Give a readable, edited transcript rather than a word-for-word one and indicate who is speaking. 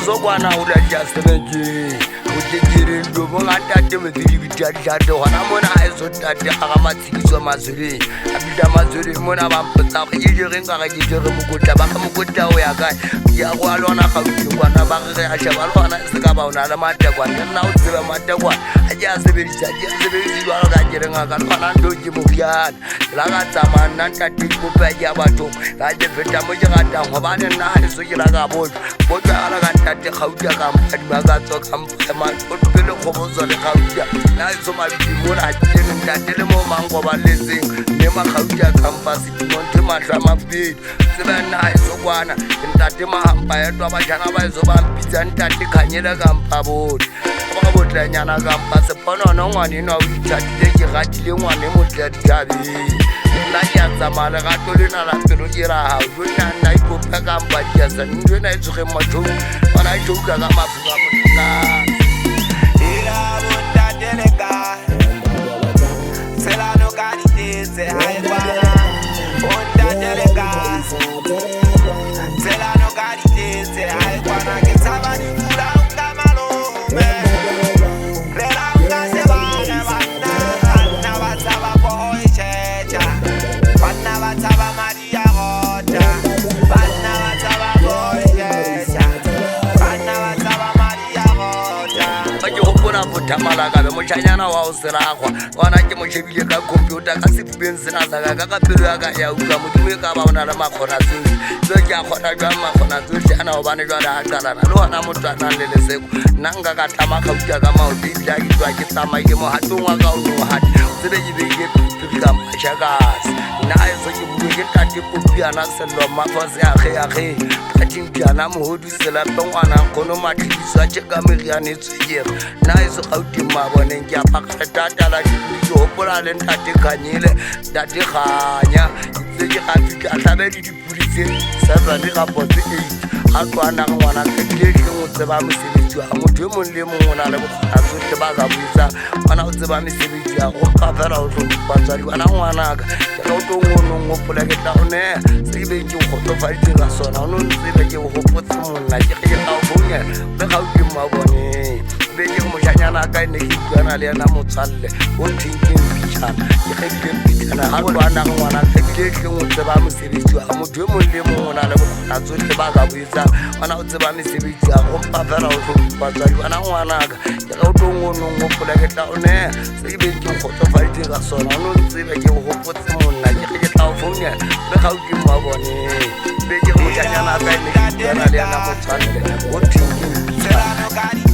Speaker 1: Zokwana ulajasebenzi uthekire ndobo ngatate mezili bithathathe hona mona ayizotate akamatsikiso mazuri abida mazuri mona bampotsa go jere nga ga jere mokotla ba mokotla o ya kae ya go alona ga kwana ba re a sheba lona se ka ba ona le matekwana nna o tseba matekwana a ja sebedisa ba ga jere nga ka lona ndoji mokiana la ga tsamana ntate kopa ya batho ga je feta mo je gata go ba nna a se ke la ga botsa ala ga ntate gauta ka mphadima ka tsoka mphema o topele khobozo le gauta na iso mabidi mo la tshene ntate le mo mango ba letseng ne ma gauta campus monte mahla mapedi tseba na iso kwana ntate mahamba ya twa ba jana ba iso ba mpitsa ntate khanyela ka mpabodi ba botla nyana ka mpase pono no ngwane no o ithatile ke gatile ngwane motla diabe la ya tsamala ga tolena la pelo ke ra ha jo nna ipopa ka mpadi ya sa ntwe na itsoge motho bana joka ka mafuka motla ira bota delega sela no karite se hai bana bota delega sela no karite se hai bana ke tsabani fula ka malo me rela ka se bana bana ba tsaba boy checha bana ba tsaba maria rota bana ba tsaba boy checha bana ba tsaba maria rota ba ke hopona bothamala ka be mochanyana wa o seragwa wana ke mo shebile ka computer ka sepeng sena sa ka pelo ya ka ya uka modimo ka ba ona le makgona tsotsi so ke a khona jwa makgona tsotsi ana o bane jwa da qalana le hona motho a nang le leseko nna nka ka thama khauta ka maopi ya ke tswa ke tsamaye ke mo hatong wa ka o no hati tsebe ke be ke ka machakazi na iso ke bue ke tate kopiana sello mafose ya ge patimpiana mohodu sela pengwana kono matlisa tše ka meriane tswekere na iso gauti maboneng ke apaka tata la ke hopola le ntate khanyile ntate khanya itse ke ga fitla hlabe le dipudi tse 7 ga potse 8 a twana ngwana ke ke mo tseba mosebetsi wa motho mo le mongwe na le bokgona tsohle ba ka buisa bana o tseba mesebetsi ya go ka fela o tlo batswadi bana ngwana ka ke go tlo ngono ngopola ke tla one se be ke go to fa ditse ka sona o no tsebe ke go hopotsa monna ke ke tla o bonya be ga o ke mabone be ke mo janyana ka ne ke tsana le yana motsalle o thinking pichana ke ke pichana ha bana ngwana ke ke mo tseba mosebetsi wa motho mo le mongwe na le bokgona tsohle ba ka buisa bana o tseba mesebetsi ya go mpa fela o tlo batswadi bana ngwana ka ke go tlo ngono ngopola ke tla one se be ke go to fa ditse ka sona o no tsebe ke go hopotsa monna ke tla o bonya be ga o ke mabone be ke mo janyana ka ne ke tsana le yana motsalle o thinking pichana